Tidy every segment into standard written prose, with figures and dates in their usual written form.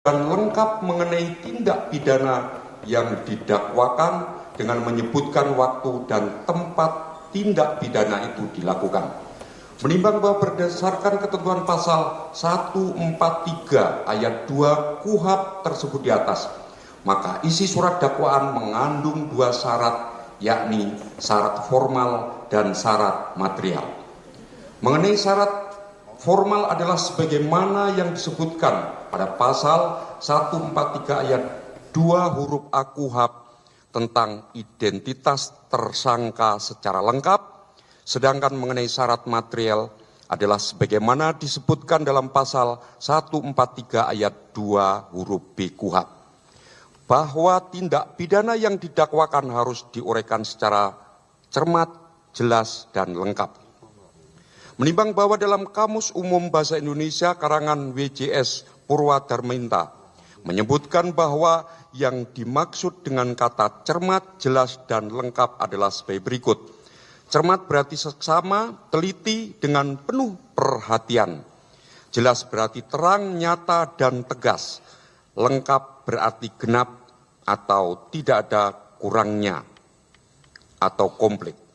lengkap mengenai tindak pidana yang didakwakan dengan menyebutkan waktu dan tempat tindak pidana itu dilakukan. Menimbang bahwa berdasarkan ketentuan pasal 143 ayat 2 KUHP tersebut di atas, maka isi surat dakwaan mengandung dua syarat, yakni syarat formal dan syarat material. Mengenai syarat formal adalah sebagaimana yang disebutkan pada pasal 143 ayat 2 huruf A KUHP tentang identitas tersangka secara lengkap, sedangkan mengenai syarat material adalah sebagaimana disebutkan dalam pasal 143 ayat 2 huruf B KUHP, bahwa tindak pidana yang didakwakan harus diuraikan secara cermat, jelas, dan lengkap. Menimbang bahwa dalam Kamus Umum Bahasa Indonesia karangan WJS Purwadarminta menyebutkan bahwa yang dimaksud dengan kata cermat, jelas, dan lengkap adalah sebagai berikut. Cermat berarti seksama, teliti, dengan penuh perhatian. Jelas berarti terang, nyata, dan tegas. Lengkap berarti genap atau tidak ada kurangnya atau komplit.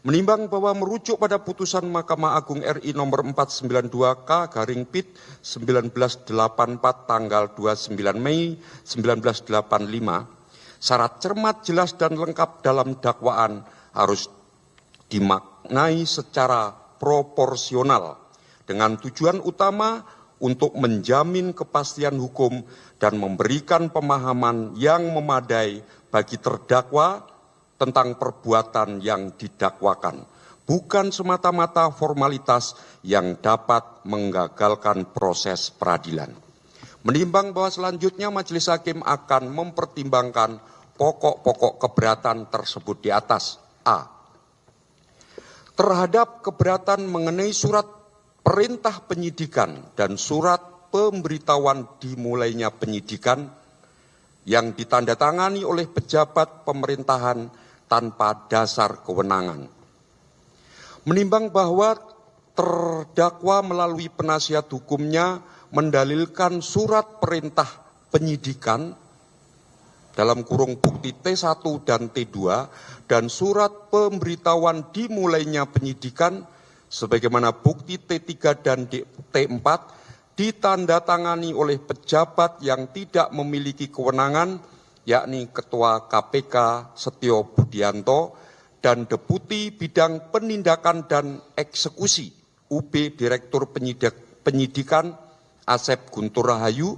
Menimbang bahwa merujuk pada putusan Mahkamah Agung RI nomor 492K/Pit 1984 tanggal 29 Mei 1985, syarat cermat, jelas, dan lengkap dalam dakwaan harus dimaknai secara proporsional dengan tujuan utama untuk menjamin kepastian hukum dan memberikan pemahaman yang memadai bagi terdakwa tentang perbuatan yang didakwakan, bukan semata-mata formalitas yang dapat menggagalkan proses peradilan. Menimbang bahwa selanjutnya majelis hakim akan mempertimbangkan pokok-pokok keberatan tersebut di atas. A. Terhadap keberatan mengenai surat perintah penyidikan dan surat pemberitahuan dimulainya penyidikan yang ditandatangani oleh pejabat pemerintahan tanpa dasar kewenangan. Menimbang bahwa terdakwa melalui penasihat hukumnya mendalilkan surat perintah penyidikan dalam kurung bukti T1 dan T2 dan surat pemberitahuan dimulainya penyidikan sebagaimana bukti T3 dan T4 ditandatangani oleh pejabat yang tidak memiliki kewenangan, yakni Ketua KPK Setio Budianto dan Deputi Bidang Penindakan dan Eksekusi UB Direktur Penyidikan Asep Guntur Rahayu,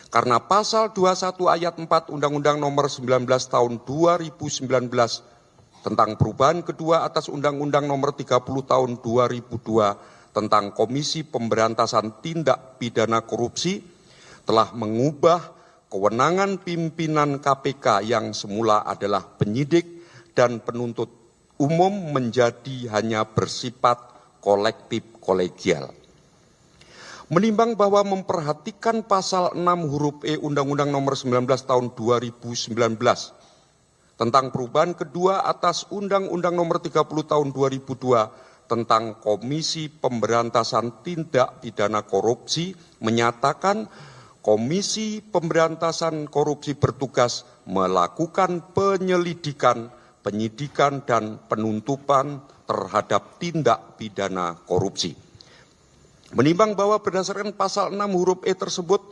karena pasal 21 ayat 4 Undang-Undang nomor 19 tahun 2019 tentang perubahan kedua atas Undang-Undang nomor 30 tahun 2002 tentang Komisi Pemberantasan Tindak Pidana Korupsi telah mengubah kewenangan pimpinan KPK yang semula adalah penyidik dan penuntut umum menjadi hanya bersifat kolektif kolegial. Menimbang bahwa memperhatikan pasal 6 huruf E Undang-Undang nomor 19 tahun 2019 tentang perubahan kedua atas Undang-Undang nomor 30 tahun 2002 tentang Komisi Pemberantasan Tindak Pidana Korupsi menyatakan Komisi Pemberantasan Korupsi bertugas melakukan penyelidikan, penyidikan, dan penuntutan terhadap tindak pidana korupsi. Menimbang bahwa berdasarkan pasal 6 huruf E tersebut,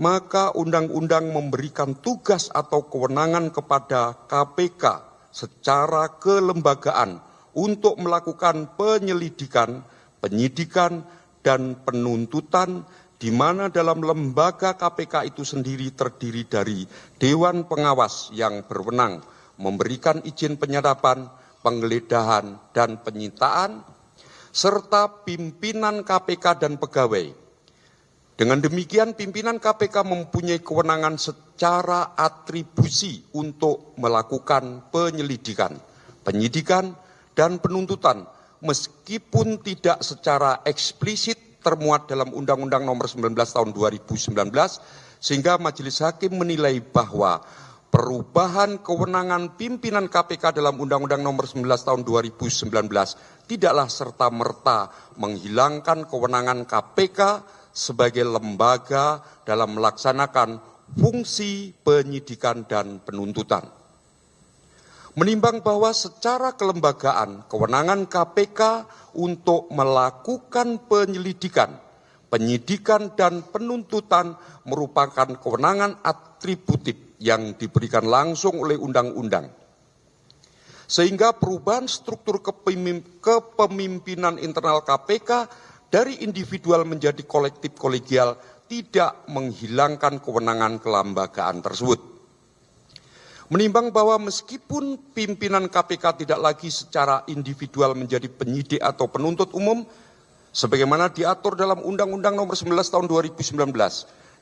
maka undang-undang memberikan tugas atau kewenangan kepada KPK secara kelembagaan untuk melakukan penyelidikan, penyidikan, dan penuntutan di mana dalam lembaga KPK itu sendiri terdiri dari Dewan Pengawas yang berwenang memberikan izin penyadapan, penggeledahan, dan penyitaan, serta pimpinan KPK dan pegawai. Dengan demikian, pimpinan KPK mempunyai kewenangan secara atribusi untuk melakukan penyelidikan, penyidikan, dan penuntutan, meskipun tidak secara eksplisit termuat dalam Undang-Undang nomor 19 tahun 2019, sehingga majelis hakim menilai bahwa perubahan kewenangan pimpinan KPK dalam Undang-Undang nomor 19 tahun 2019 tidaklah serta-merta menghilangkan kewenangan KPK sebagai lembaga dalam melaksanakan fungsi penyidikan dan penuntutan. Menimbang bahwa secara kelembagaan kewenangan KPK untuk melakukan penyelidikan, penyidikan dan penuntutan merupakan kewenangan atributif yang diberikan langsung oleh undang-undang. Sehingga perubahan struktur kepemimpinan internal KPK dari individual menjadi kolektif kolegial tidak menghilangkan kewenangan kelembagaan tersebut. Menimbang bahwa meskipun pimpinan KPK tidak lagi secara individual menjadi penyidik atau penuntut umum, sebagaimana diatur dalam Undang-Undang Nomor 11 Tahun 2019,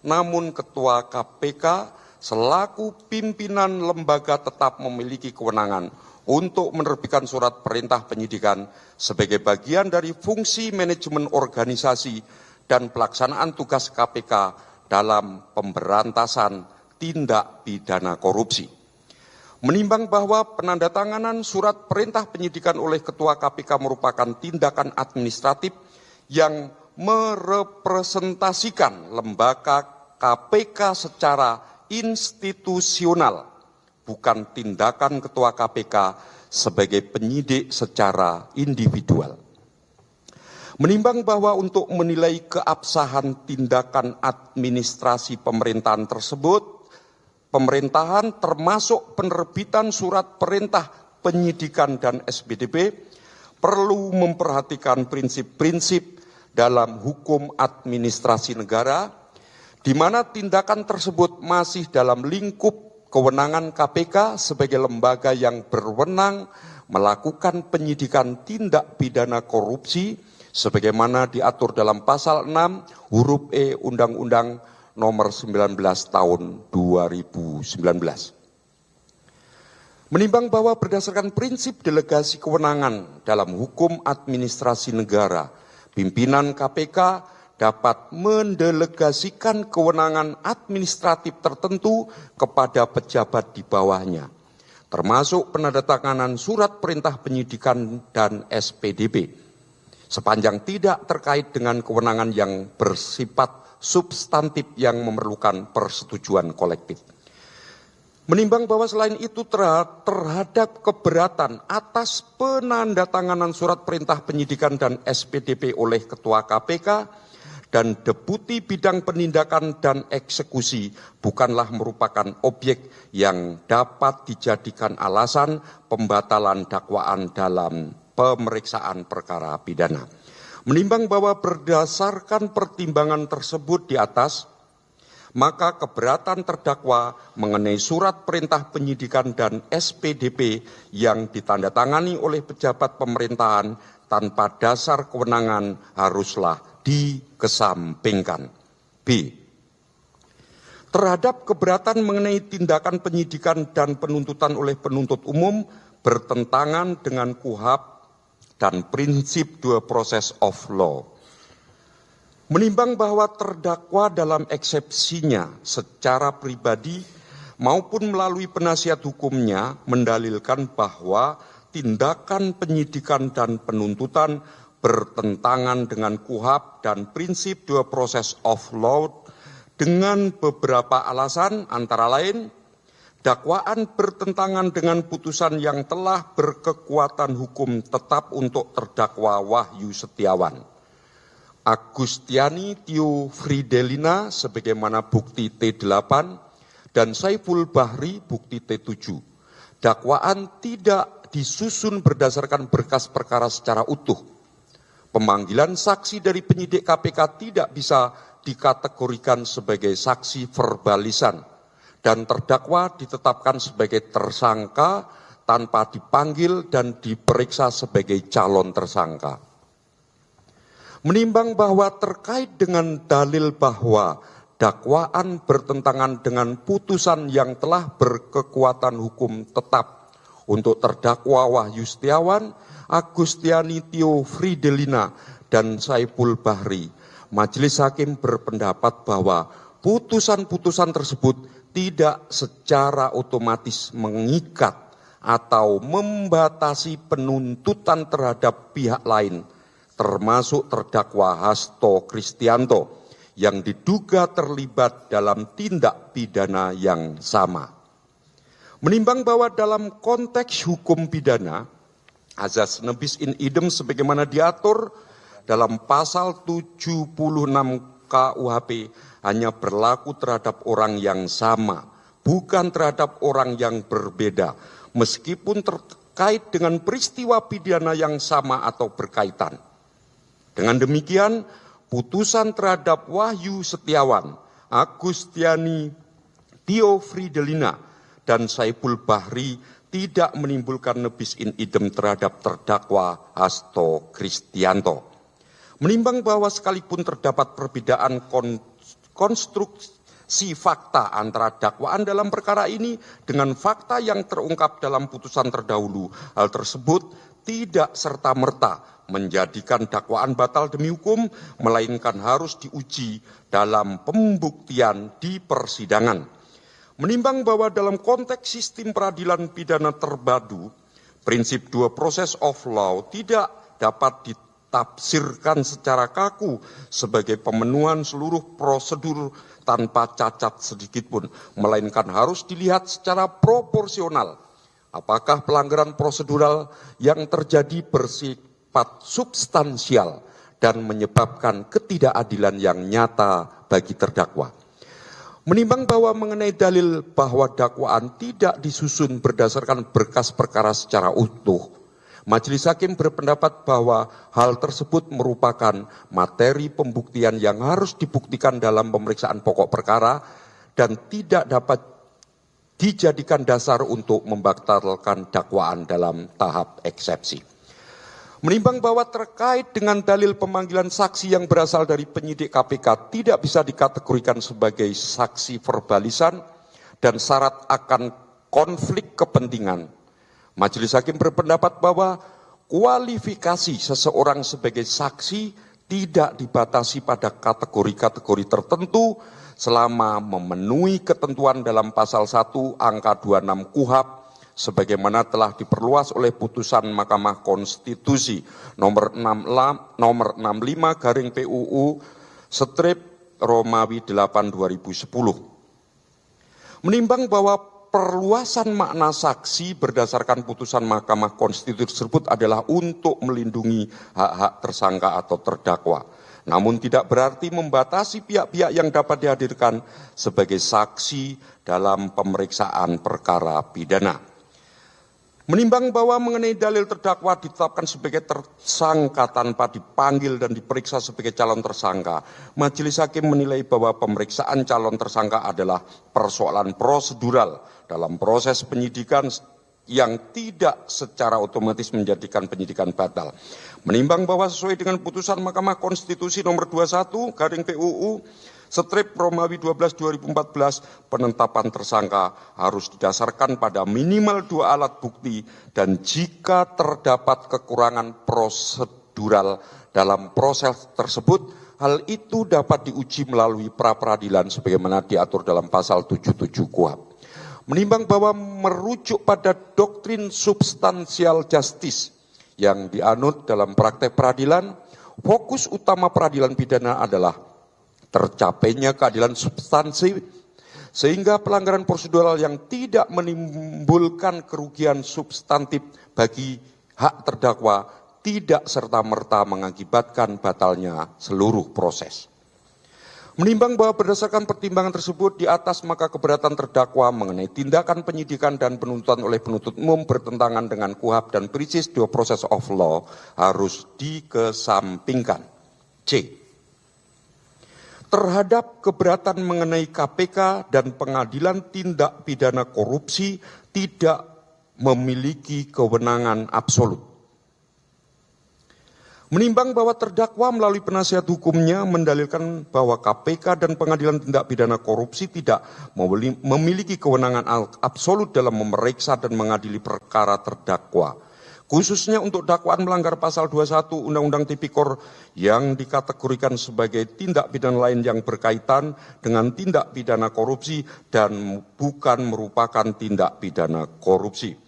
namun Ketua KPK selaku pimpinan lembaga tetap memiliki kewenangan untuk menerbitkan surat perintah penyidikan sebagai bagian dari fungsi manajemen organisasi dan pelaksanaan tugas KPK dalam pemberantasan tindak pidana korupsi. Menimbang bahwa penandatanganan surat perintah penyidikan oleh Ketua KPK merupakan tindakan administratif yang merepresentasikan lembaga KPK secara institusional, bukan tindakan Ketua KPK sebagai penyidik secara individual. Menimbang bahwa untuk menilai keabsahan tindakan administrasi pemerintahan tersebut, pemerintahan termasuk penerbitan surat perintah penyidikan dan SPDP perlu memperhatikan prinsip-prinsip dalam hukum administrasi negara, di mana tindakan tersebut masih dalam lingkup kewenangan KPK sebagai lembaga yang berwenang melakukan penyidikan tindak pidana korupsi sebagaimana diatur dalam pasal 6 huruf E Undang-Undang Nomor 19 Tahun 2019. Menimbang bahwa berdasarkan prinsip delegasi kewenangan dalam hukum administrasi negara, pimpinan KPK dapat mendelegasikan kewenangan administratif tertentu kepada pejabat di bawahnya, termasuk penandatanganan surat perintah penyidikan dan SPDP, sepanjang tidak terkait dengan kewenangan yang bersifat substantif yang memerlukan persetujuan kolektif. Menimbang bahwa selain itu terhadap keberatan atas penandatanganan surat perintah penyidikan dan SPDP oleh Ketua KPK, dan Deputi Bidang Penindakan dan Eksekusi bukanlah merupakan objek yang dapat dijadikan alasan pembatalan dakwaan dalam pemeriksaan perkara pidana. Menimbang bahwa berdasarkan pertimbangan tersebut di atas, maka keberatan terdakwa mengenai surat perintah penyidikan dan SPDP yang ditandatangani oleh pejabat pemerintahan tanpa dasar kewenangan haruslah dikesampingkan. B. Terhadap keberatan mengenai tindakan penyidikan dan penuntutan oleh penuntut umum bertentangan dengan KUHP dan prinsip due process of law. Menimbang bahwa terdakwa dalam eksepsinya secara pribadi maupun melalui penasihat hukumnya mendalilkan bahwa tindakan penyidikan dan penuntutan bertentangan dengan KUHP dan prinsip due process of law dengan beberapa alasan, antara lain dakwaan bertentangan dengan putusan yang telah berkekuatan hukum tetap untuk terdakwa Wahyu Setiawan, Agustiani Tio Fridelina sebagaimana bukti T8 dan Saiful Bahri bukti T7. Dakwaan tidak disusun berdasarkan berkas perkara secara utuh. Pemanggilan saksi dari penyidik KPK tidak bisa dikategorikan sebagai saksi verbalisan dan terdakwa ditetapkan sebagai tersangka tanpa dipanggil dan diperiksa sebagai calon tersangka. Menimbang bahwa terkait dengan dalil bahwa dakwaan bertentangan dengan putusan yang telah berkekuatan hukum tetap untuk terdakwa Wahyu Setiawan, Agustiani Tio Fridelina, dan Saiful Bahri, Majelis Hakim berpendapat bahwa putusan-putusan tersebut tidak secara otomatis mengikat atau membatasi penuntutan terhadap pihak lain, termasuk terdakwa Hasto Kristianto, yang diduga terlibat dalam tindak pidana yang sama. Menimbang bahwa dalam konteks hukum pidana, azas nebis in idem sebagaimana diatur dalam pasal 76 KUHP hanya berlaku terhadap orang yang sama, bukan terhadap orang yang berbeda, meskipun terkait dengan peristiwa pidana yang sama atau berkaitan. Dengan demikian, putusan terhadap Wahyu Setiawan, Agustiani, Tio Fridelina, dan Saiful Bahri tidak menimbulkan nebis in idem terhadap terdakwa Hasto Kristianto. Menimbang bahwa sekalipun terdapat perbedaan konstruksi fakta antara dakwaan dalam perkara ini dengan fakta yang terungkap dalam putusan terdahulu, hal tersebut tidak serta-merta menjadikan dakwaan batal demi hukum, melainkan harus diuji dalam pembuktian di persidangan. Menimbang bahwa dalam konteks sistem peradilan pidana terpadu, prinsip due process of law tidak dapat ditafsirkan secara kaku sebagai pemenuhan seluruh prosedur tanpa cacat sedikitpun, melainkan harus dilihat secara proporsional. Apakah pelanggaran prosedural yang terjadi bersifat substansial dan menyebabkan ketidakadilan yang nyata bagi terdakwa. Menimbang bahwa mengenai dalil bahwa dakwaan tidak disusun berdasarkan berkas perkara secara utuh, Majelis Hakim berpendapat bahwa hal tersebut merupakan materi pembuktian yang harus dibuktikan dalam pemeriksaan pokok perkara dan tidak dapat dijadikan dasar untuk membatalkan dakwaan dalam tahap eksepsi. Menimbang bahwa terkait dengan dalil pemanggilan saksi yang berasal dari penyidik KPK tidak bisa dikategorikan sebagai saksi verbalisan dan syarat akan konflik kepentingan, Majelis Hakim berpendapat bahwa kualifikasi seseorang sebagai saksi tidak dibatasi pada kategori-kategori tertentu selama memenuhi ketentuan dalam pasal 1 angka 26 KUHP sebagaimana telah diperluas oleh putusan Mahkamah Konstitusi nomor 65 garing PUU strip Romawi 8 2010. Menimbang bahwa perluasan makna saksi berdasarkan putusan Mahkamah Konstitusi tersebut adalah untuk melindungi hak-hak tersangka atau terdakwa. Namun tidak berarti membatasi pihak-pihak yang dapat dihadirkan sebagai saksi dalam pemeriksaan perkara pidana. Menimbang bahwa mengenai dalil terdakwa ditetapkan sebagai tersangka tanpa dipanggil dan diperiksa sebagai calon tersangka, Majelis Hakim menilai bahwa pemeriksaan calon tersangka adalah persoalan prosedural dalam proses penyidikan yang tidak secara otomatis menjadikan penyidikan batal. Menimbang bahwa sesuai dengan putusan Mahkamah Konstitusi nomor 21 garing PUU strip Romawi 12 2014, penetapan tersangka harus didasarkan pada minimal 2 alat bukti dan jika terdapat kekurangan prosedural dalam proses tersebut, hal itu dapat diuji melalui pra-peradilan sebagaimana diatur dalam pasal 77 KUHP. Menimbang bahwa merujuk pada doktrin substansial justice yang dianut dalam praktek peradilan, fokus utama peradilan pidana adalah tercapainya keadilan substansi sehingga pelanggaran prosedural yang tidak menimbulkan kerugian substantif bagi hak terdakwa tidak serta-merta mengakibatkan batalnya seluruh proses. Menimbang bahwa berdasarkan pertimbangan tersebut di atas, maka keberatan terdakwa mengenai tindakan penyidikan dan penuntutan oleh penuntut umum bertentangan dengan KUHP dan prinsip due process of law harus dikesampingkan. C. Terhadap keberatan mengenai KPK dan Pengadilan Tindak Pidana Korupsi tidak memiliki kewenangan absolut. Menimbang bahwa terdakwa melalui penasihat hukumnya mendalilkan bahwa KPK dan Pengadilan Tindak Pidana Korupsi tidak memiliki kewenangan absolut dalam memeriksa dan mengadili perkara terdakwa. Khususnya untuk dakwaan melanggar pasal 21 Undang-Undang Tipikor yang dikategorikan sebagai tindak pidana lain yang berkaitan dengan tindak pidana korupsi dan bukan merupakan tindak pidana korupsi.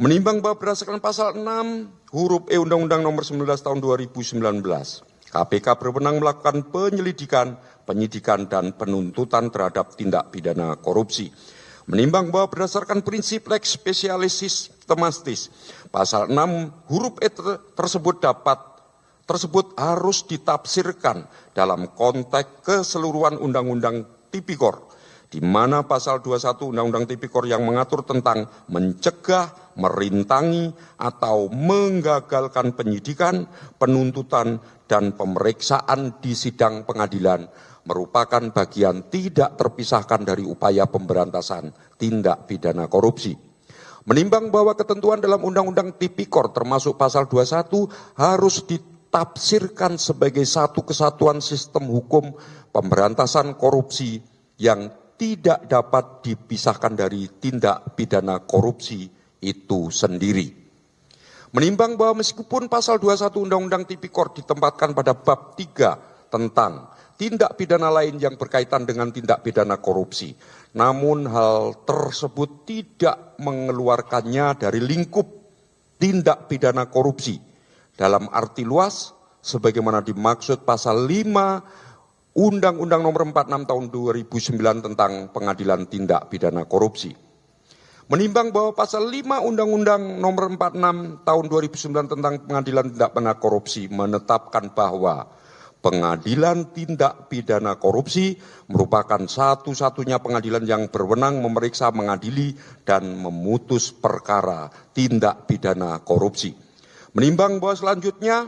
Menimbang bahwa berdasarkan pasal 6 huruf Undang-Undang nomor 19 tahun 2019, KPK berwenang melakukan penyelidikan, penyidikan dan penuntutan terhadap tindak pidana korupsi. Menimbang bahwa berdasarkan prinsip lex specialis systematis, pasal 6 huruf E tersebut harus ditafsirkan dalam konteks keseluruhan Undang-Undang Tipikor, di mana pasal 21 Undang-Undang Tipikor yang mengatur tentang mencegah, merintangi, atau menggagalkan penyidikan, penuntutan, dan pemeriksaan di sidang pengadilan merupakan bagian tidak terpisahkan dari upaya pemberantasan tindak pidana korupsi. Menimbang bahwa ketentuan dalam Undang-Undang Tipikor termasuk pasal 21 harus ditafsirkan sebagai satu kesatuan sistem hukum pemberantasan korupsi yang tidak dapat dipisahkan dari tindak pidana korupsi itu sendiri. Menimbang bahwa meskipun pasal 21 Undang-Undang Tipikor ditempatkan pada bab 3 tentang tindak pidana lain yang berkaitan dengan tindak pidana korupsi, namun hal tersebut tidak mengeluarkannya dari lingkup tindak pidana korupsi dalam arti luas sebagaimana dimaksud pasal 5 Undang-Undang Nomor 46 Tahun 2009 tentang Pengadilan Tindak Pidana Korupsi. Menimbang bahwa pasal 5 Undang-Undang Nomor 46 Tahun 2009 tentang Pengadilan Tindak Pidana Korupsi menetapkan bahwa Pengadilan Tindak Pidana Korupsi merupakan satu-satunya pengadilan yang berwenang memeriksa, mengadili, dan memutus perkara tindak pidana korupsi. Menimbang bahwa selanjutnya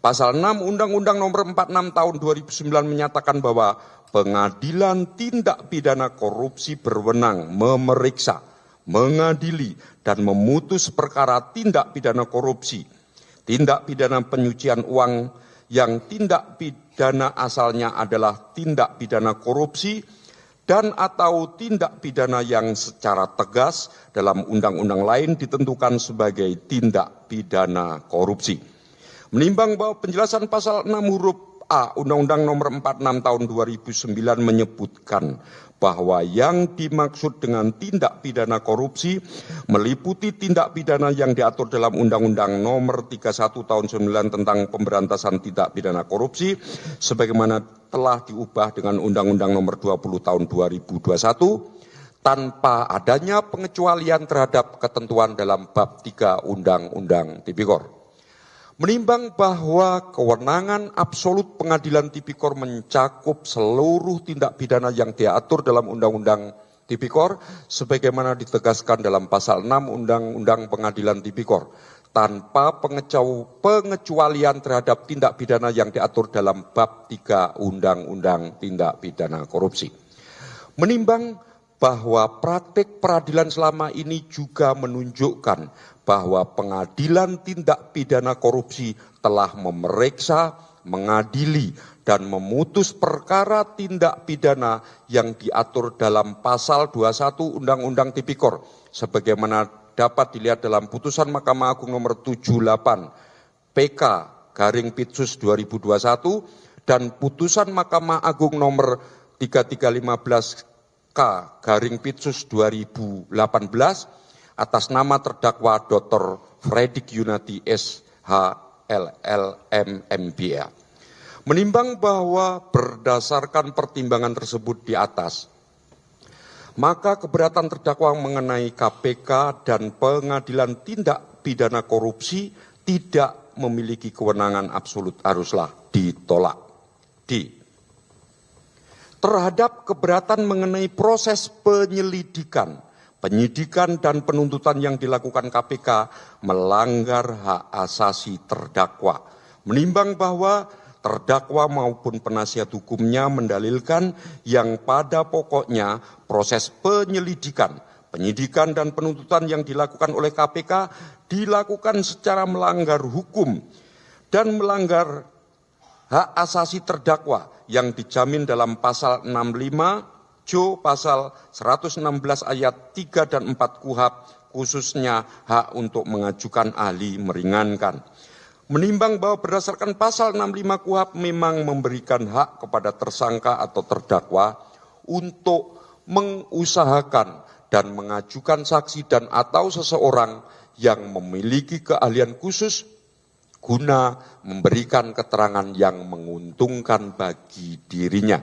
pasal 6 Undang-Undang Nomor 46 Tahun 2009 menyatakan bahwa Pengadilan Tindak Pidana Korupsi berwenang memeriksa, mengadili, dan memutus perkara tindak pidana korupsi, tindak pidana pencucian uang yang tindak pidana asalnya adalah tindak pidana korupsi dan atau tindak pidana yang secara tegas dalam undang-undang lain ditentukan sebagai tindak pidana korupsi. Menimbang bahwa penjelasan pasal 6 huruf A Undang-Undang Nomor 46 Tahun 2009 menyebutkan bahwa yang dimaksud dengan tindak pidana korupsi meliputi tindak pidana yang diatur dalam Undang-Undang Nomor 31 Tahun 9 tentang pemberantasan tindak pidana korupsi sebagaimana telah diubah dengan Undang-Undang Nomor 20 Tahun 2021 tanpa adanya pengecualian terhadap ketentuan dalam bab 3 Undang-Undang Tipikor. Menimbang bahwa kewenangan absolut Pengadilan Tipikor mencakup seluruh tindak pidana yang diatur dalam Undang-Undang Tipikor sebagaimana ditegaskan dalam pasal 6 Undang-Undang Pengadilan Tipikor tanpa pengecualian terhadap tindak pidana yang diatur dalam bab 3 Undang-Undang Tindak Pidana Korupsi. Menimbang bahwa praktik peradilan selama ini juga menunjukkan bahwa Pengadilan Tindak Pidana Korupsi telah memeriksa, mengadili, dan memutus perkara tindak pidana yang diatur dalam pasal 21 Undang-Undang Tipikor, sebagaimana dapat dilihat dalam putusan Mahkamah Agung nomor 78 PK/Pitsus 2021 dan putusan Mahkamah Agung nomor 3315 K/Pitsus 2018 atas nama terdakwa Dr. Fredrik Yunadi SHLLM MBA. Menimbang bahwa berdasarkan pertimbangan tersebut di atas, maka keberatan terdakwa mengenai KPK dan Pengadilan Tindak Pidana Korupsi tidak memiliki kewenangan absolut haruslah ditolak. Terhadap keberatan mengenai proses penyelidikan, penyidikan dan penuntutan yang dilakukan KPK melanggar hak asasi terdakwa. Menimbang bahwa terdakwa maupun penasihat hukumnya mendalilkan yang pada pokoknya proses penyelidikan, penyidikan dan penuntutan yang dilakukan oleh KPK dilakukan secara melanggar hukum dan melanggar hak asasi terdakwa yang dijamin dalam pasal 65 Jo pasal 116 ayat 3 dan 4 KUHP khususnya hak untuk mengajukan ahli meringankan. Menimbang bahwa berdasarkan pasal 65 KUHP memang memberikan hak kepada tersangka atau terdakwa untuk mengusahakan dan mengajukan saksi dan atau seseorang yang memiliki keahlian khusus guna memberikan keterangan yang menguntungkan bagi dirinya.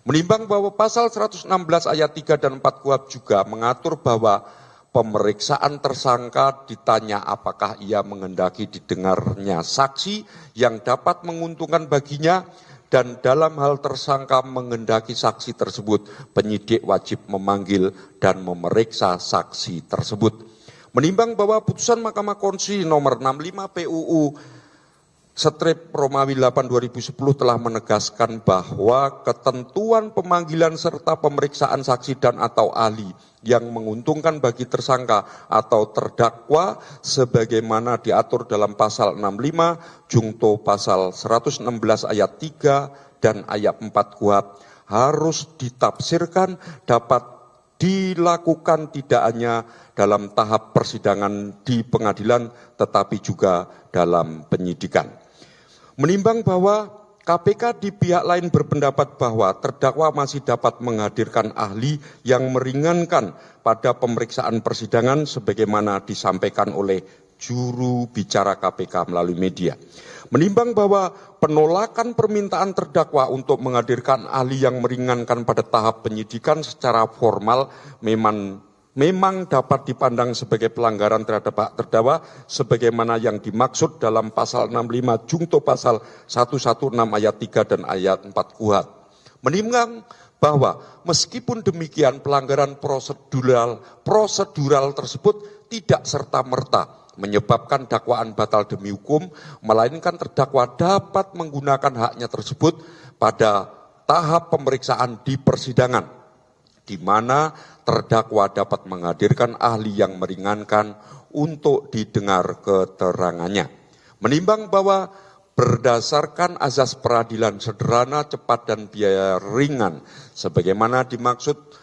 Menimbang bahwa pasal 116 ayat 3 dan 4 KUHP juga mengatur bahwa pemeriksaan tersangka ditanya apakah ia menghendaki didengarnya saksi yang dapat menguntungkan baginya, dan dalam hal tersangka menghendaki saksi tersebut, penyidik wajib memanggil dan memeriksa saksi tersebut. Menimbang bahwa putusan Mahkamah Konstitusi nomor 65 PUU Romawi 8 2010 telah menegaskan bahwa ketentuan pemanggilan serta pemeriksaan saksi dan atau ahli yang menguntungkan bagi tersangka atau terdakwa sebagaimana diatur dalam pasal 65 jungto pasal 116 ayat 3 dan ayat 4 KUHP harus ditafsirkan dapat dilakukan tidak hanya dalam tahap persidangan di pengadilan tetapi juga dalam penyidikan. Menimbang bahwa KPK di pihak lain berpendapat bahwa terdakwa masih dapat menghadirkan ahli yang meringankan pada pemeriksaan persidangan sebagaimana disampaikan oleh juru bicara KPK melalui media. Menimbang bahwa penolakan permintaan terdakwa untuk menghadirkan ahli yang meringankan pada tahap penyidikan secara formal memang dapat dipandang sebagai pelanggaran terhadap hak terdakwa sebagaimana yang dimaksud dalam pasal 65 jungto pasal 116 ayat 3 dan ayat 4 KUHP. Menimbang bahwa meskipun demikian pelanggaran prosedural tersebut tidak serta-merta menyebabkan dakwaan batal demi hukum, melainkan terdakwa dapat menggunakan haknya tersebut pada tahap pemeriksaan di persidangan, di mana terdakwa dapat menghadirkan ahli yang meringankan untuk didengar keterangannya. Menimbang bahwa berdasarkan azas peradilan sederhana, cepat, dan biaya ringan, sebagaimana dimaksud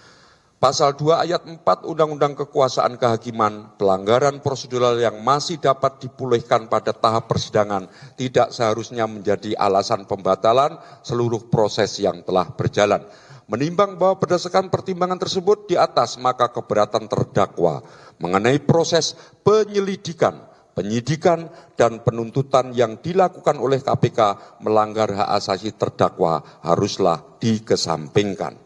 Pasal 2 ayat 4 Undang-Undang Kekuasaan Kehakiman, pelanggaran prosedural yang masih dapat dipulihkan pada tahap persidangan tidak seharusnya menjadi alasan pembatalan seluruh proses yang telah berjalan. Menimbang bahwa berdasarkan pertimbangan tersebut di atas, maka keberatan terdakwa mengenai proses penyelidikan, penyidikan, dan penuntutan yang dilakukan oleh KPK melanggar hak asasi terdakwa haruslah dikesampingkan.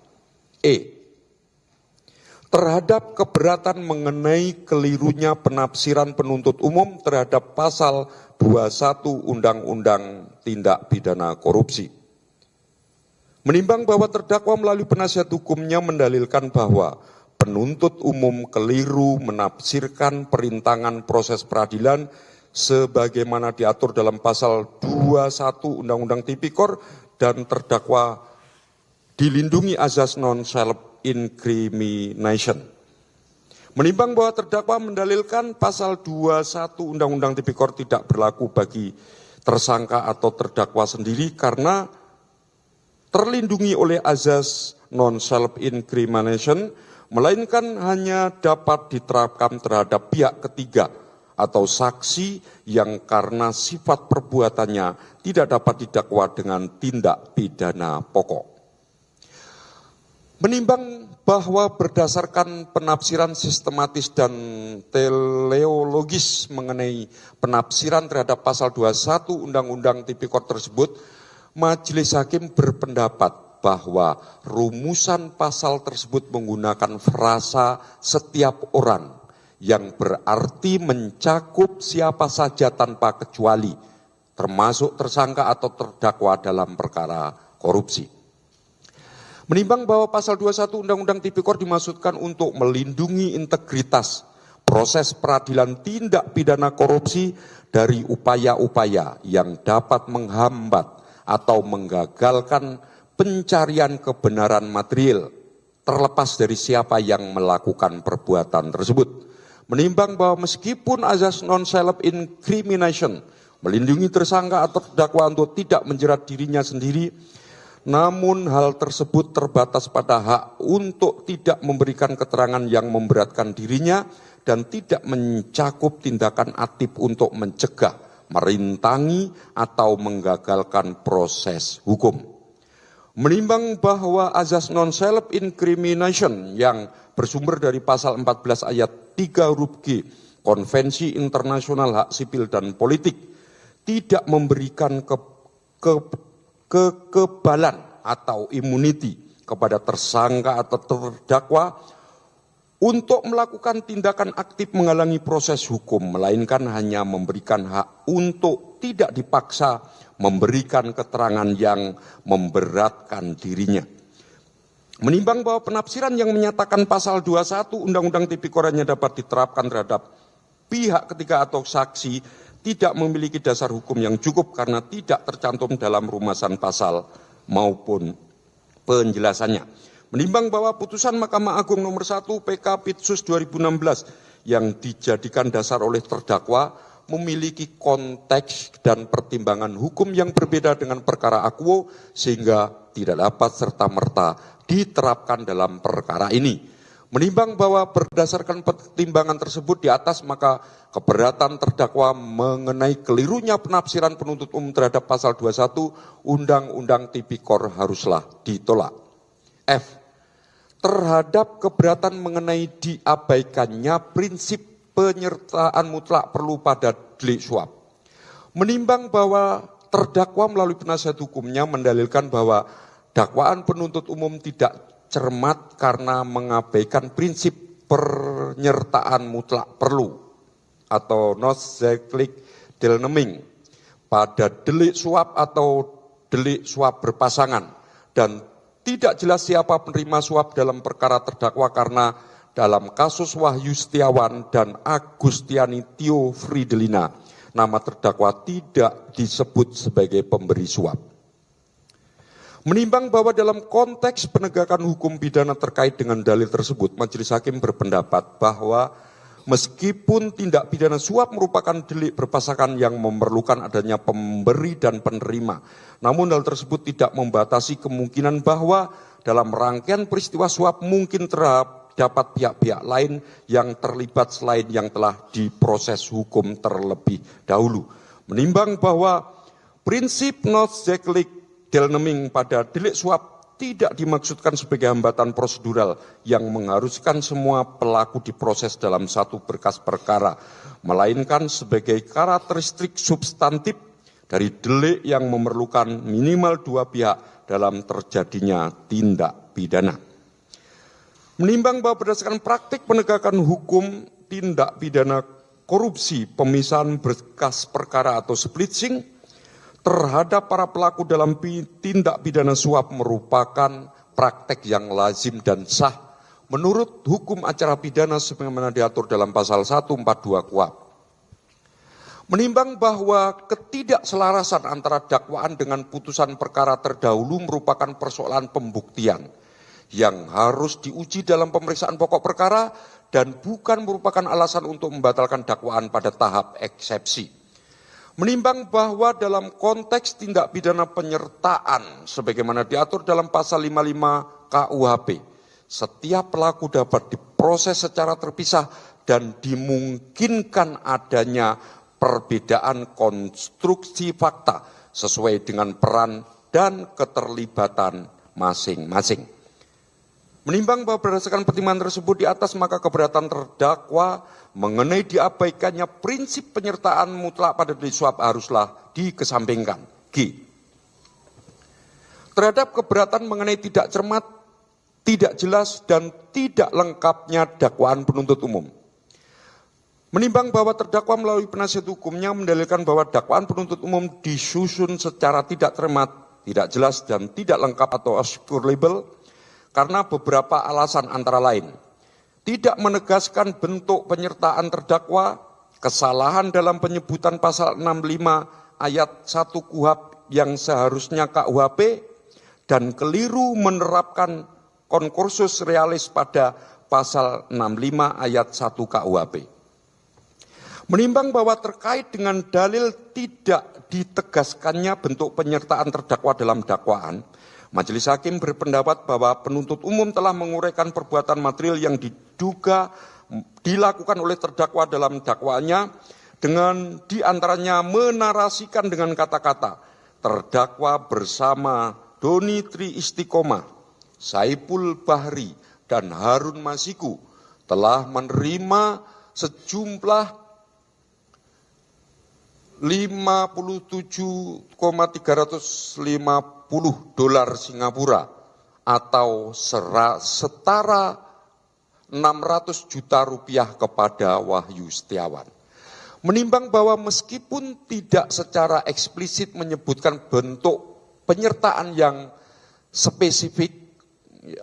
Terhadap keberatan mengenai kelirunya penafsiran penuntut umum terhadap pasal 21 Undang-Undang Tindak Pidana Korupsi. Menimbang bahwa terdakwa melalui penasihat hukumnya mendalilkan bahwa penuntut umum keliru menafsirkan perintangan proses peradilan sebagaimana diatur dalam pasal 21 Undang-Undang Tipikor dan terdakwa dilindungi azas non-self incrimination. Menimbang bahwa terdakwa mendalilkan pasal 21 Undang-Undang Tipikor tidak berlaku bagi tersangka atau terdakwa sendiri karena terlindungi oleh azas non-self incrimination, melainkan hanya dapat diterapkan terhadap pihak ketiga atau saksi yang karena sifat perbuatannya tidak dapat didakwa dengan tindak pidana pokok. Menimbang bahwa berdasarkan penafsiran sistematis dan teleologis mengenai penafsiran terhadap pasal 21 Undang-Undang Tipikor tersebut, Majelis Hakim berpendapat bahwa rumusan pasal tersebut menggunakan frasa setiap orang yang berarti mencakup siapa saja tanpa kecuali, termasuk tersangka atau terdakwa dalam perkara korupsi. Menimbang bahwa pasal 21 Undang-Undang Tipikor dimaksudkan untuk melindungi integritas proses peradilan tindak pidana korupsi dari upaya-upaya yang dapat menghambat atau menggagalkan pencarian kebenaran material terlepas dari siapa yang melakukan perbuatan tersebut. Menimbang bahwa meskipun azas non-self incrimination melindungi tersangka atau terdakwa untuk tidak menjerat dirinya sendiri, namun hal tersebut terbatas pada hak untuk tidak memberikan keterangan yang memberatkan dirinya dan tidak mencakup tindakan aktif untuk mencegah, merintangi, atau menggagalkan proses hukum. Menimbang bahwa azas non-self incrimination yang bersumber dari pasal 14 ayat 3 huruf G Konvensi Internasional Hak Sipil dan Politik tidak memberikan kekebalan atau immunity kepada tersangka atau terdakwa untuk melakukan tindakan aktif menghalangi proses hukum, melainkan hanya memberikan hak untuk tidak dipaksa memberikan keterangan yang memberatkan dirinya. Menimbang bahwa penafsiran yang menyatakan pasal 21 Undang-Undang Tipikor hanya dapat diterapkan terhadap pihak ketiga atau saksi tidak memiliki dasar hukum yang cukup karena tidak tercantum dalam rumasan pasal maupun penjelasannya. Menimbang bahwa putusan Mahkamah Agung nomor 1 PK Pitsus 2016 yang dijadikan dasar oleh terdakwa memiliki konteks dan pertimbangan hukum yang berbeda dengan perkara akuo sehingga tidak dapat serta-merta diterapkan dalam perkara ini. Menimbang bahwa berdasarkan pertimbangan tersebut di atas, maka keberatan terdakwa mengenai kelirunya penafsiran penuntut umum terhadap pasal 21 Undang-Undang Tipikor haruslah ditolak. F. Terhadap keberatan mengenai diabaikannya prinsip penyertaan mutlak perlu pada delik suap. Menimbang bahwa terdakwa melalui penasihat hukumnya mendalilkan bahwa dakwaan penuntut umum tidak cermat karena mengabaikan prinsip penyertaan mutlak perlu atau noodzakelijk deelneming pada delik suap atau delik suap berpasangan dan tidak jelas siapa penerima suap dalam perkara terdakwa karena dalam kasus Wahyu Setiawan dan Agustiani Tio Fridelina, nama terdakwa tidak disebut sebagai pemberi suap. Menimbang bahwa dalam konteks penegakan hukum pidana terkait dengan dalil tersebut, majelis hakim berpendapat bahwa meskipun tindak pidana suap merupakan delik berpasangan yang memerlukan adanya pemberi dan penerima, namun hal tersebut tidak membatasi kemungkinan bahwa dalam rangkaian peristiwa suap mungkin terdapat pihak-pihak lain yang terlibat selain yang telah diproses hukum terlebih dahulu. Menimbang bahwa prinsip noodzakelijk deelneming pada delik suap tidak dimaksudkan sebagai hambatan prosedural yang mengharuskan semua pelaku diproses dalam satu berkas perkara, melainkan sebagai karakteristik substantif dari delik yang memerlukan minimal dua pihak dalam terjadinya tindak pidana. Menimbang bahwa berdasarkan praktik penegakan hukum tindak pidana korupsi, pemisahan berkas perkara atau splitsing terhadap para pelaku dalam tindak pidana suap merupakan praktek yang lazim dan sah menurut hukum acara pidana sebagaimana diatur dalam pasal 142 KUHP. Menimbang bahwa ketidakselarasan antara dakwaan dengan putusan perkara terdahulu merupakan persoalan pembuktian yang harus diuji dalam pemeriksaan pokok perkara dan bukan merupakan alasan untuk membatalkan dakwaan pada tahap eksepsi. Menimbang bahwa dalam konteks tindak pidana penyertaan sebagaimana diatur dalam pasal 55 KUHP, setiap pelaku dapat diproses secara terpisah dan dimungkinkan adanya perbedaan konstruksi fakta sesuai dengan peran dan keterlibatan masing-masing. Menimbang bahwa berdasarkan pertimbangan tersebut di atas, maka keberatan terdakwa mengenai diabaikannya prinsip penyertaan mutlak pada delik suap haruslah dikesampingkan. G. Terhadap keberatan mengenai tidak cermat, tidak jelas, dan tidak lengkapnya dakwaan penuntut umum. Menimbang bahwa terdakwa melalui penasihat hukumnya mendalilkan bahwa dakwaan penuntut umum disusun secara tidak cermat, tidak jelas, dan tidak lengkap atau obscurable, karena beberapa alasan antara lain. Tidak menegaskan bentuk penyertaan terdakwa, kesalahan dalam penyebutan pasal 65 ayat 1 KUHP yang seharusnya KUHP, dan keliru menerapkan concursus realis pada pasal 65 ayat 1 KUHP. Menimbang bahwa terkait dengan dalil tidak ditegaskannya bentuk penyertaan terdakwa dalam dakwaan, majelis hakim berpendapat bahwa penuntut umum telah menguraikan perbuatan material yang diduga dilakukan oleh terdakwa dalam dakwaannya dengan diantaranya menarasikan dengan kata-kata terdakwa bersama Doni Tri Istiqomah, Saipul Bahri, dan Harun Masiku telah menerima sejumlah $57,350 Singapura atau setara 600 juta rupiah kepada Wahyu Setiawan. Menimbang bahwa meskipun tidak secara eksplisit menyebutkan bentuk penyertaan yang spesifik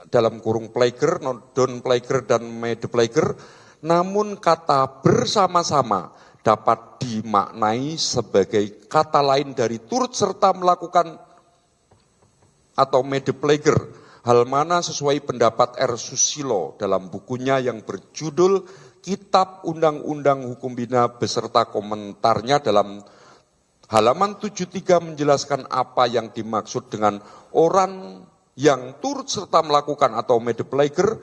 dalam kurung plager, non plager dan made plager, namun kata bersama-sama dapat dimaknai sebagai kata lain dari turut serta melakukan atau made plager, hal mana sesuai pendapat R. Susilo dalam bukunya yang berjudul Kitab Undang-Undang Hukum Pidana beserta komentarnya dalam halaman 73 menjelaskan apa yang dimaksud dengan orang yang turut serta melakukan atau made plager,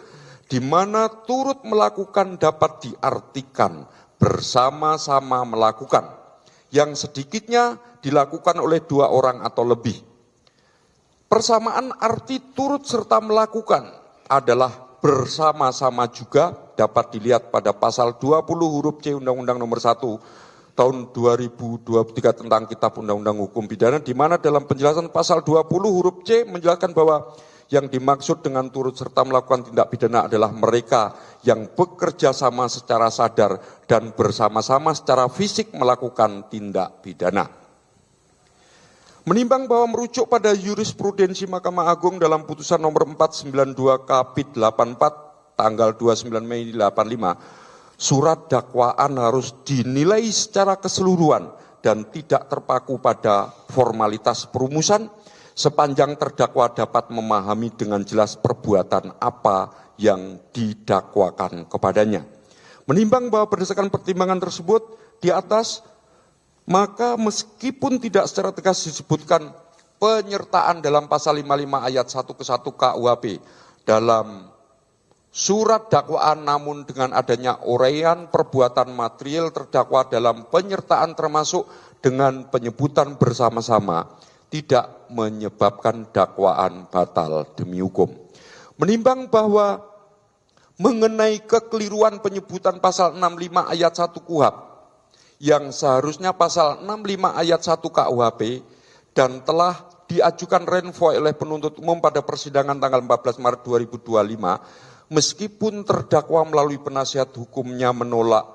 di mana turut melakukan dapat diartikan bersama-sama melakukan, yang sedikitnya dilakukan oleh dua orang atau lebih. Persamaan arti turut serta melakukan adalah bersama-sama juga dapat dilihat pada pasal 20 huruf C Undang-Undang Nomor 1 tahun 2023 tentang Kitab Undang-Undang Hukum Pidana, di mana dalam penjelasan pasal 20 huruf C menjelaskan bahwa yang dimaksud dengan turut serta melakukan tindak pidana adalah mereka yang bekerja sama secara sadar dan bersama-sama secara fisik melakukan tindak pidana. Menimbang bahwa merujuk pada jurisprudensi Mahkamah Agung dalam putusan nomor 492 Kapit 84 tanggal 29 Mei 85, surat dakwaan harus dinilai secara keseluruhan dan tidak terpaku pada formalitas perumusan sepanjang terdakwa dapat memahami dengan jelas perbuatan apa yang didakwakan kepadanya. Menimbang bahwa berdasarkan pertimbangan tersebut di atas, maka meskipun tidak secara tegas disebutkan penyertaan dalam pasal 55 ayat 1 ke 1 KUHP dalam surat dakwaan, namun dengan adanya uraian perbuatan material terdakwa dalam penyertaan termasuk dengan penyebutan bersama-sama, tidak menyebabkan dakwaan batal demi hukum. Menimbang bahwa mengenai kekeliruan penyebutan pasal 65 ayat 1 KUHP yang seharusnya pasal 65 ayat 1 KUHP dan telah diajukan renvoi oleh penuntut umum pada persidangan tanggal 14 Maret 2025, meskipun terdakwa melalui penasihat hukumnya menolak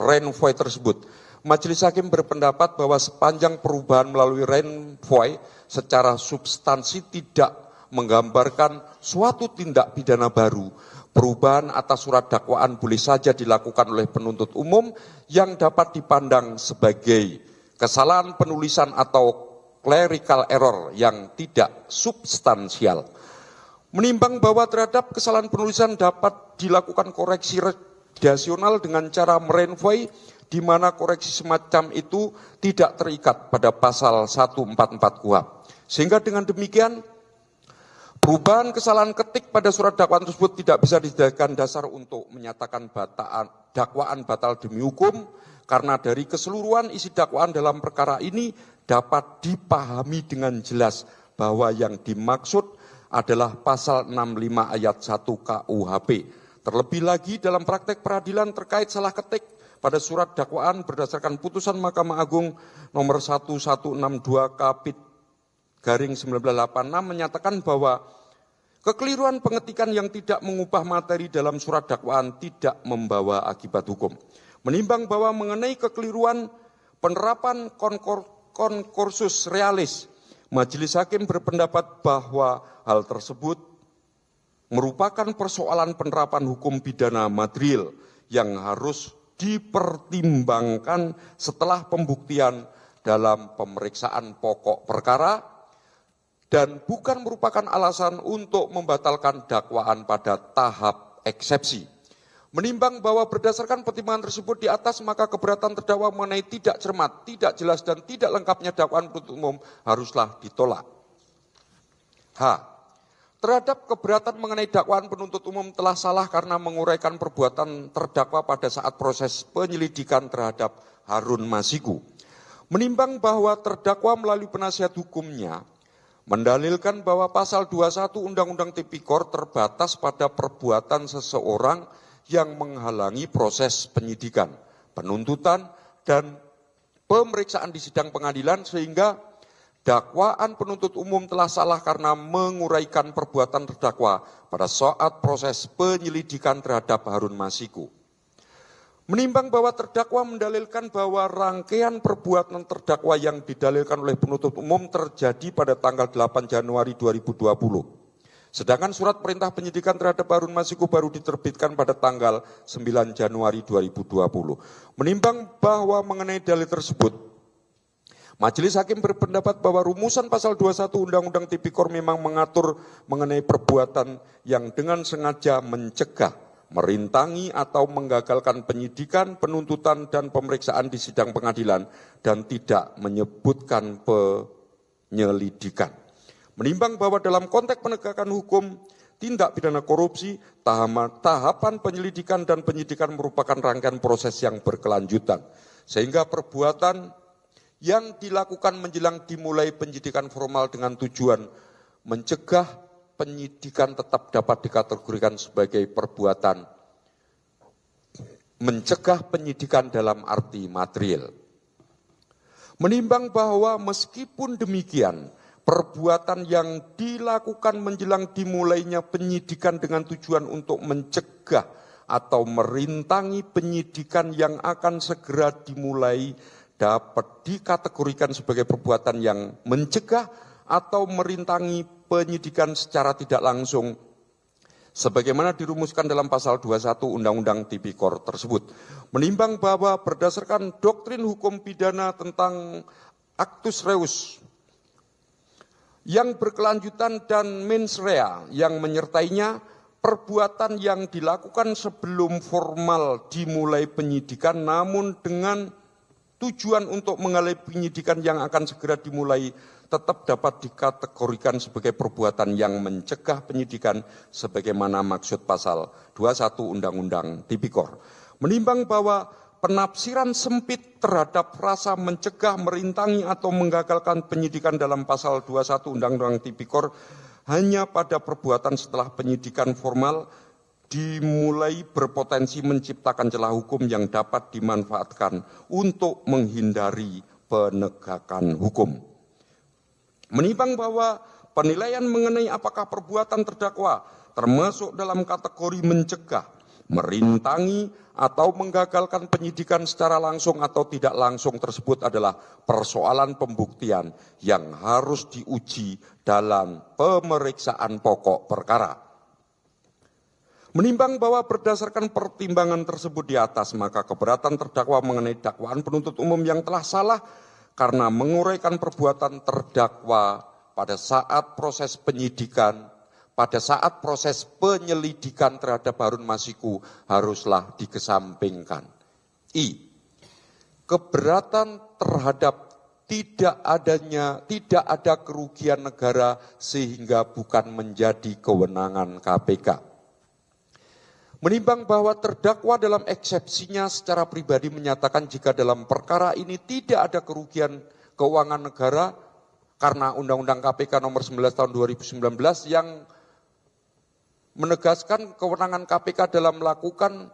renvoi tersebut, Majelis Hakim berpendapat bahwa sepanjang perubahan melalui renvoi secara substansi tidak menggambarkan suatu tindak pidana baru, perubahan atas surat dakwaan boleh saja dilakukan oleh penuntut umum yang dapat dipandang sebagai kesalahan penulisan atau clerical error yang tidak substansial. Menimbang bahwa terhadap kesalahan penulisan dapat dilakukan koreksi redaksional dengan cara merenvoi, di mana koreksi semacam itu tidak terikat pada pasal 144 KUHP. Sehingga dengan demikian, perubahan kesalahan ketik pada surat dakwaan tersebut tidak bisa dijadikan dasar untuk menyatakan dakwaan batal demi hukum, karena dari keseluruhan isi dakwaan dalam perkara ini dapat dipahami dengan jelas bahwa yang dimaksud adalah pasal 65 ayat 1 KUHP. Terlebih lagi dalam praktek peradilan terkait salah ketik pada surat dakwaan berdasarkan putusan Mahkamah Agung nomor 1162 Kapit garing 1986 menyatakan bahwa kekeliruan pengetikan yang tidak mengubah materi dalam surat dakwaan tidak membawa akibat hukum. Menimbang bahwa mengenai kekeliruan penerapan konkursus realis, Majelis Hakim berpendapat bahwa hal tersebut merupakan persoalan penerapan hukum pidana material yang harus dipertimbangkan setelah pembuktian dalam pemeriksaan pokok perkara dan bukan merupakan alasan untuk membatalkan dakwaan pada tahap eksepsi. Menimbang bahwa berdasarkan pertimbangan tersebut di atas, maka keberatan terdakwa mengenai tidak cermat, tidak jelas dan tidak lengkapnya dakwaan penuntut umum haruslah ditolak. Terhadap keberatan mengenai dakwaan penuntut umum telah salah karena menguraikan perbuatan terdakwa pada saat proses penyelidikan terhadap Harun Masiku. Menimbang bahwa terdakwa melalui penasihat hukumnya mendalilkan bahwa pasal 21 Undang-Undang Tipikor terbatas pada perbuatan seseorang yang menghalangi proses penyidikan, penuntutan, dan pemeriksaan di sidang pengadilan sehingga dakwaan penuntut umum telah salah karena menguraikan perbuatan terdakwa pada saat proses penyelidikan terhadap Harun Masiku. Menimbang bahwa terdakwa mendalilkan bahwa rangkaian perbuatan terdakwa yang didalilkan oleh penuntut umum terjadi pada tanggal 8 Januari 2020. Sedangkan surat perintah penyidikan terhadap Harun Masiku baru diterbitkan pada tanggal 9 Januari 2020. Menimbang bahwa mengenai dalil tersebut, Majelis Hakim berpendapat bahwa rumusan pasal 21 Undang-Undang Tipikor memang mengatur mengenai perbuatan yang dengan sengaja mencegah, merintangi atau menggagalkan penyidikan, penuntutan, dan pemeriksaan di sidang pengadilan dan tidak menyebutkan penyelidikan. Menimbang bahwa dalam konteks penegakan hukum, tindak pidana korupsi, tahapan penyelidikan dan penyidikan merupakan rangkaian proses yang berkelanjutan. Sehingga perbuatan yang dilakukan menjelang dimulai penyidikan formal dengan tujuan mencegah penyidikan tetap dapat dikategorikan sebagai perbuatan mencegah penyidikan dalam arti material. Menimbang bahwa meskipun demikian, perbuatan yang dilakukan menjelang dimulainya penyidikan dengan tujuan untuk mencegah atau merintangi penyidikan yang akan segera dimulai dapat dikategorikan sebagai perbuatan yang mencegah atau merintangi penyidikan secara tidak langsung sebagaimana dirumuskan dalam pasal 21 Undang-Undang Tipikor tersebut. Menimbang bahwa berdasarkan doktrin hukum pidana tentang actus reus yang berkelanjutan dan mens rea yang menyertainya, perbuatan yang dilakukan sebelum formal dimulai penyidikan namun dengan tujuan untuk menghalangi penyidikan yang akan segera dimulai tetap dapat dikategorikan sebagai perbuatan yang mencegah penyidikan sebagaimana maksud pasal 21 Undang-Undang Tipikor. Menimbang bahwa penafsiran sempit terhadap frasa mencegah, merintangi atau menggagalkan penyidikan dalam pasal 21 Undang-Undang Tipikor hanya pada perbuatan setelah penyidikan formal dimulai berpotensi menciptakan celah hukum yang dapat dimanfaatkan untuk menghindari penegakan hukum. Menimbang bahwa penilaian mengenai apakah perbuatan terdakwa termasuk dalam kategori mencegah, merintangi, atau menggagalkan penyidikan secara langsung atau tidak langsung tersebut adalah persoalan pembuktian yang harus diuji dalam pemeriksaan pokok perkara. Menimbang bahwa berdasarkan pertimbangan tersebut di atas, maka keberatan terdakwa mengenai dakwaan penuntut umum yang telah salah karena menguraikan perbuatan terdakwa pada saat proses penyidikan, pada saat proses penyelidikan terhadap Harun Masiku haruslah dikesampingkan. Keberatan terhadap tidak ada kerugian negara sehingga bukan menjadi kewenangan KPK. Menimbang bahwa terdakwa dalam eksepsinya secara pribadi menyatakan jika dalam perkara ini tidak ada kerugian keuangan negara karena Undang-Undang KPK nomor 19 tahun 2019 yang menegaskan kewenangan KPK dalam melakukan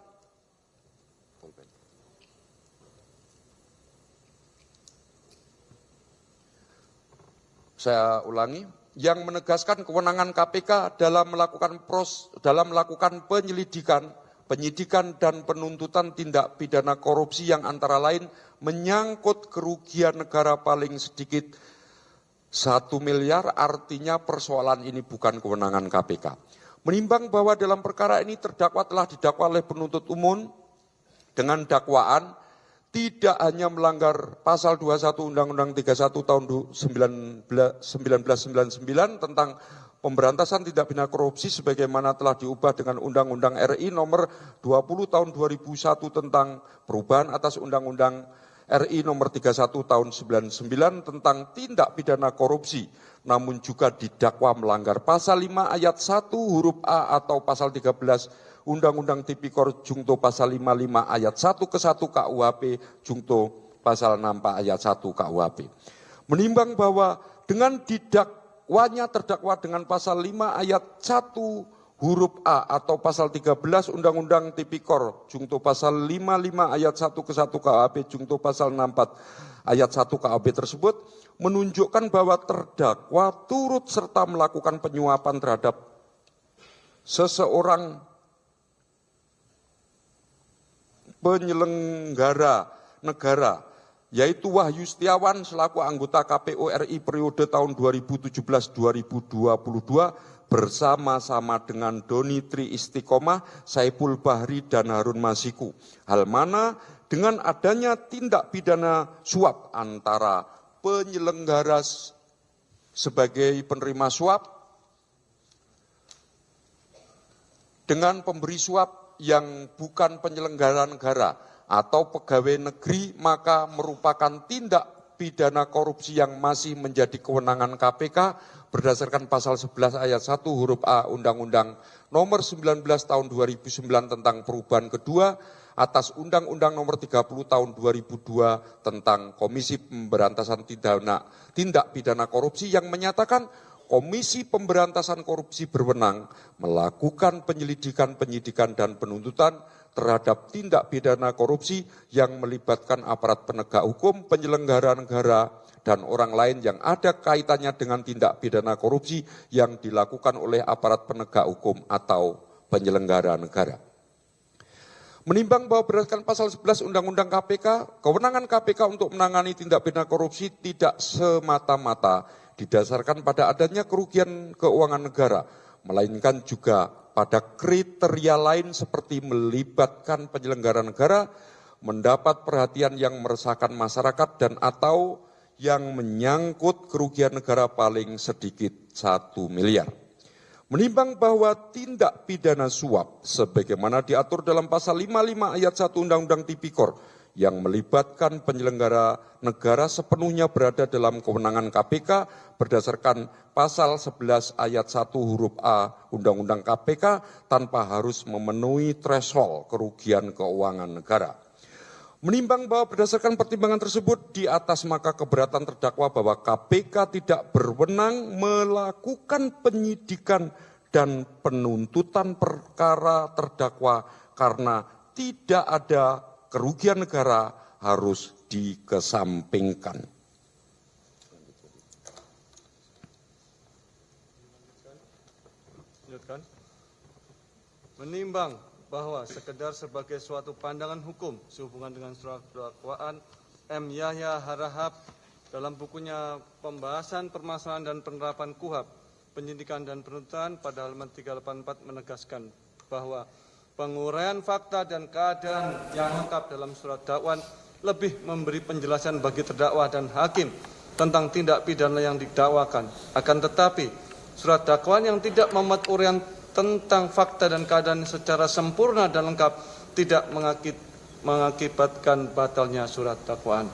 yang menegaskan kewenangan KPK dalam melakukan penyelidikan, penyidikan dan penuntutan tindak pidana korupsi yang antara lain menyangkut kerugian negara paling sedikit 1 miliar, artinya persoalan ini bukan kewenangan KPK. Menimbang bahwa dalam perkara ini terdakwa telah didakwa oleh penuntut umum dengan dakwaan tidak hanya melanggar pasal 21 Undang-Undang 31 tahun 1999 tentang pemberantasan tindak pidana korupsi sebagaimana telah diubah dengan Undang-Undang RI nomor 20 tahun 2001 tentang perubahan atas Undang-Undang RI nomor 31 tahun 99 tentang tindak pidana korupsi, namun juga didakwa melanggar pasal 5 ayat 1 huruf A atau pasal 13 Undang-Undang Tipikor jungto pasal 55 ayat 1 ke 1 KUHP jungto pasal 64 ayat 1 KUHP. Menimbang bahwa dengan didakwanya terdakwa dengan pasal 5 ayat 1 huruf A atau pasal 13 Undang-Undang Tipikor jungto pasal 55 ayat 1 ke 1 KUHP jungto pasal 64 ayat 1 KUHP tersebut menunjukkan bahwa terdakwa turut serta melakukan penyuapan terhadap seseorang penyelenggara negara, yaitu Wahyu Setiawan selaku anggota KPU RI periode tahun 2017-2022 bersama-sama dengan Doni Tri Istiqomah, Saiful Bahri, dan Harun Masiku. Hal mana dengan adanya tindak pidana suap antara penyelenggara sebagai penerima suap dengan pemberi suap yang bukan penyelenggara negara atau pegawai negeri, maka merupakan tindak pidana korupsi yang masih menjadi kewenangan KPK berdasarkan pasal 11 ayat 1 huruf A Undang-Undang nomor 19 tahun 2009 tentang perubahan kedua atas Undang-Undang nomor 30 tahun 2002 tentang Komisi Pemberantasan Tindak Pidana Korupsi yang menyatakan Komisi Pemberantasan Korupsi berwenang melakukan penyelidikan, penyidikan, dan penuntutan terhadap tindak pidana korupsi yang melibatkan aparat penegak hukum, penyelenggara negara, dan orang lain yang ada kaitannya dengan tindak pidana korupsi yang dilakukan oleh aparat penegak hukum atau penyelenggara negara. Menimbang bahwa berdasarkan pasal 11 Undang-Undang KPK, kewenangan KPK untuk menangani tindak pidana korupsi tidak semata-mata didasarkan pada adanya kerugian keuangan negara, melainkan juga pada kriteria lain seperti melibatkan penyelenggara negara, mendapat perhatian yang meresahkan masyarakat, dan atau yang menyangkut kerugian negara paling sedikit 1 miliar. Menimbang bahwa tindak pidana suap sebagaimana diatur dalam pasal 55 ayat 1 Undang-Undang Tipikor yang melibatkan penyelenggara negara sepenuhnya berada dalam kewenangan KPK berdasarkan pasal 11 ayat 1 huruf A Undang-Undang KPK tanpa harus memenuhi threshold kerugian keuangan negara. Menimbang bahwa berdasarkan pertimbangan tersebut di atas, maka keberatan terdakwa bahwa KPK tidak berwenang melakukan penyidikan dan penuntutan perkara terdakwa karena tidak ada kerugian negara harus dikesampingkan. Menimbang bahwa sekedar sebagai suatu pandangan hukum sehubungan dengan surat dakwaan M. Yahya Harahap dalam bukunya Pembahasan Permasalahan dan Penerapan KUHP, Penyidikan dan Penuntutan pada halaman 384 menegaskan bahwa penguraian fakta dan keadaan yang lengkap dalam surat dakwaan lebih memberi penjelasan bagi terdakwa dan hakim tentang tindak pidana yang didakwakan. Akan tetapi, surat dakwaan yang tidak memuat uraian tentang fakta dan keadaan secara sempurna dan lengkap tidak mengakibatkan batalnya surat dakwaan.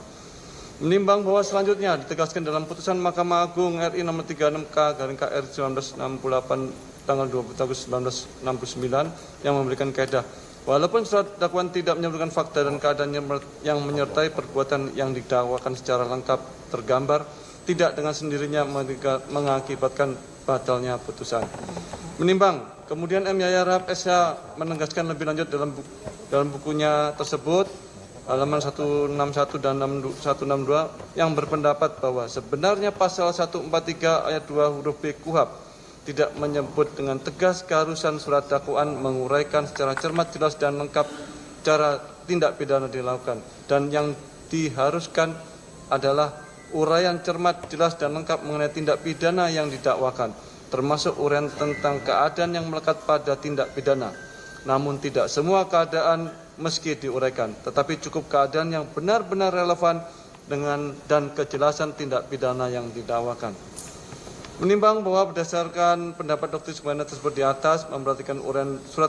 Menimbang bahwa selanjutnya ditegaskan dalam putusan Mahkamah Agung RI nomor 36K/KR 1968 tanggal 20 Agustus 1969 yang memberikan kaedah, walaupun surat dakwaan tidak menyebutkan fakta dan keadaan yang menyertai perbuatan yang didakwakan secara lengkap tergambar, tidak dengan sendirinya mengakibatkan batalnya putusan. Menimbang, kemudian M. Yahya Harahap SH menegaskan lebih lanjut dalam bukunya tersebut, halaman 161 dan 162, yang berpendapat bahwa sebenarnya pasal 143 ayat 2 huruf B KUHP tidak menyebut dengan tegas keharusan surat dakwaan menguraikan secara cermat, jelas, dan lengkap cara tindak pidana dilakukan. Dan yang diharuskan adalah uraian cermat, jelas, dan lengkap mengenai tindak pidana yang didakwakan, termasuk uraian tentang keadaan yang melekat pada tindak pidana. Namun tidak semua keadaan meski diuraikan, tetapi cukup keadaan yang benar-benar relevan dengan dan kejelasan tindak pidana yang didakwakan. Menimbang bahwa berdasarkan pendapat Dr. Subhana tersebut di atas, memperhatikan uraian surat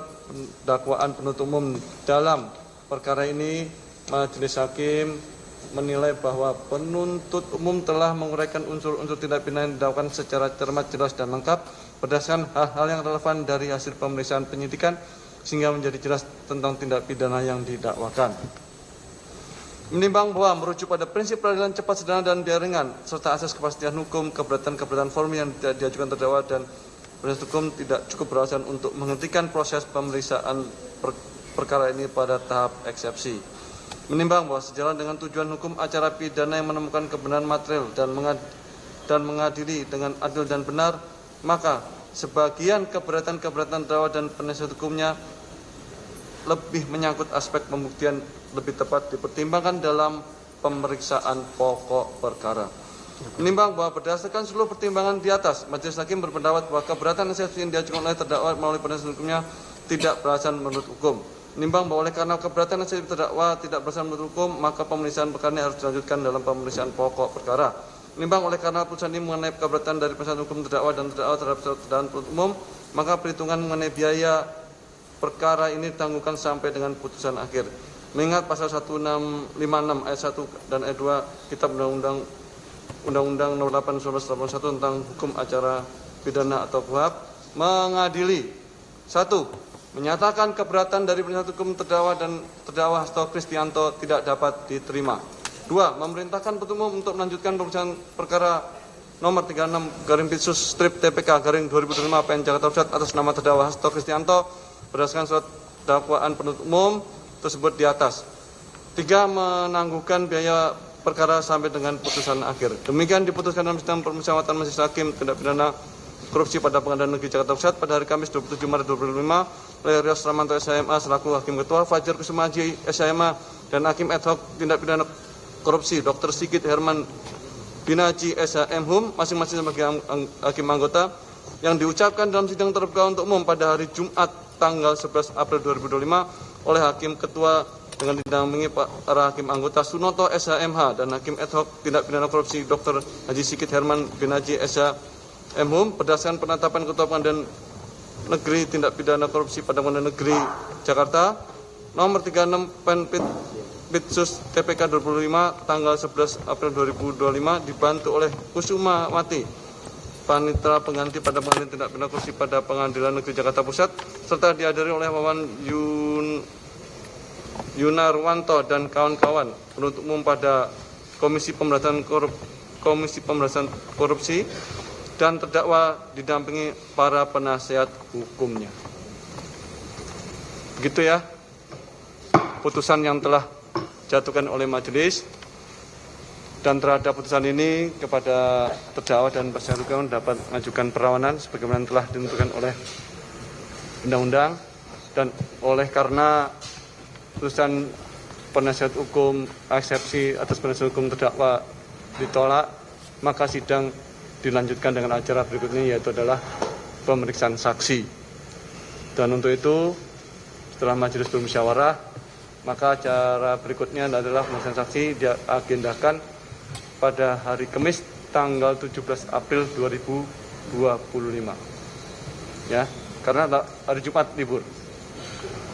dakwaan penuntut umum dalam perkara ini, Majelis Hakim menilai bahwa penuntut umum telah menguraikan unsur-unsur tindak pidana yang didakwakan secara cermat, jelas, dan lengkap berdasarkan hal-hal yang relevan dari hasil pemeriksaan penyidikan sehingga menjadi jelas tentang tindak pidana yang didakwakan. Menimbang bahwa merujuk pada prinsip peradilan cepat, sederhana, dan biaya ringan serta asas kepastian hukum, keberatan formil yang diajukan terdakwa dan penasihat hukum tidak cukup beralasan untuk menghentikan proses pemeriksaan perkara ini pada tahap eksepsi. Menimbang bahwa sejalan dengan tujuan hukum acara pidana yang menemukan kebenaran material dan mengadili dengan adil dan benar, maka sebagian keberatan-keberatan terdakwa dan penasihat hukumnya lebih menyangkut aspek pembuktian lebih tepat dipertimbangkan dalam pemeriksaan pokok perkara. Menimbang bahwa berdasarkan seluruh pertimbangan di atas, Majelis Hakim berpendapat bahwa keberatan eksepsi yang diajukan oleh terdakwa melalui penasihat hukumnya tidak beralasan menurut hukum. Menimbang bahwa oleh karena keberatan eksepsi terdakwa tidak beralasan menurut hukum, maka pemeriksaan perkara ini harus dilanjutkan dalam pemeriksaan pokok perkara. Menimbang oleh karena putusan ini mengenai keberatan dari penasihat hukum terdakwa dan terdakwa terhadap terdakwa penuntut umum, maka perhitungan mengenai biaya perkara ini ditangguhkan sampai dengan putusan akhir. Mengingat pasal 1656 ayat 1 dan ayat 2 Kitab Undang-Undang Nomor 8 1981 tentang hukum acara pidana atau KUHP mengadili 1. Menyatakan keberatan dari penasihat hukum terdakwa dan terdakwa Hasto Kristianto tidak dapat diterima. 2. Memerintahkan penuntut umum untuk melanjutkan pemeriksaan perkara nomor 36/Pisus/TPK/2025 PN Jakarta Pusat atas nama terdakwa Hasto Kristianto berdasarkan surat dakwaan penuntut umum tersebut di atas. 3. Menangguhkan biaya perkara sampai dengan putusan akhir. Demikian diputuskan dalam sidang permusyawaratan Majelis Hakim tindak pidana korupsi pada Pengadilan Negeri Jakarta Pusat pada hari Kamis 27 Maret 2025 oleh Rios Ramanto SHMA selaku Hakim Ketua, Fajar Kusuma Haji SHMA dan Hakim Ad hoc tindak pidana korupsi Dr. Sigit Herman Binaji SHM masing-masing sebagai hakim anggota yang diucapkan dalam sidang terbuka untuk umum pada hari Jumat tanggal 11 April 2025 oleh Hakim Ketua dengan didampingi para hakim anggota Sunoto SHMH dan Hakim Ad hoc tindak pidana korupsi Dr. Haji Sigit Herman Binaji SHM berdasarkan penetapan Ketua Pengadilan Negeri tindak pidana korupsi pada Pengadilan Negeri Jakarta nomor 36 Pitsus TPK 25 tanggal 11 April 2025 dibantu oleh Kusuma Wati panitera pengganti pada Pengadilan tindak pidana korupsi pada Pengadilan Negeri Jakarta Pusat serta dihadiri oleh Wawan Yunarwanto dan kawan-kawan penuntut umum pada Komisi Pemberantasan Korupsi dan terdakwa didampingi para penasihat hukumnya. Begitu ya putusan yang telah dijatuhkan oleh majelis, dan terhadap putusan ini kepada terdakwa dan penasihat hukum dapat mengajukan perlawanan sebagaimana telah ditentukan oleh undang-undang, dan oleh karena putusan penasihat hukum eksepsi atas penasihat hukum terdakwa ditolak, maka sidang dilanjutkan dengan acara berikutnya, yaitu adalah pemeriksaan saksi. Dan untuk itu setelah majelis bermusyawarah, maka acara berikutnya adalah pemeriksaan saksi diagendakan pada hari Kamis tanggal 17 April 2025. Ya, karena hari Jumat libur.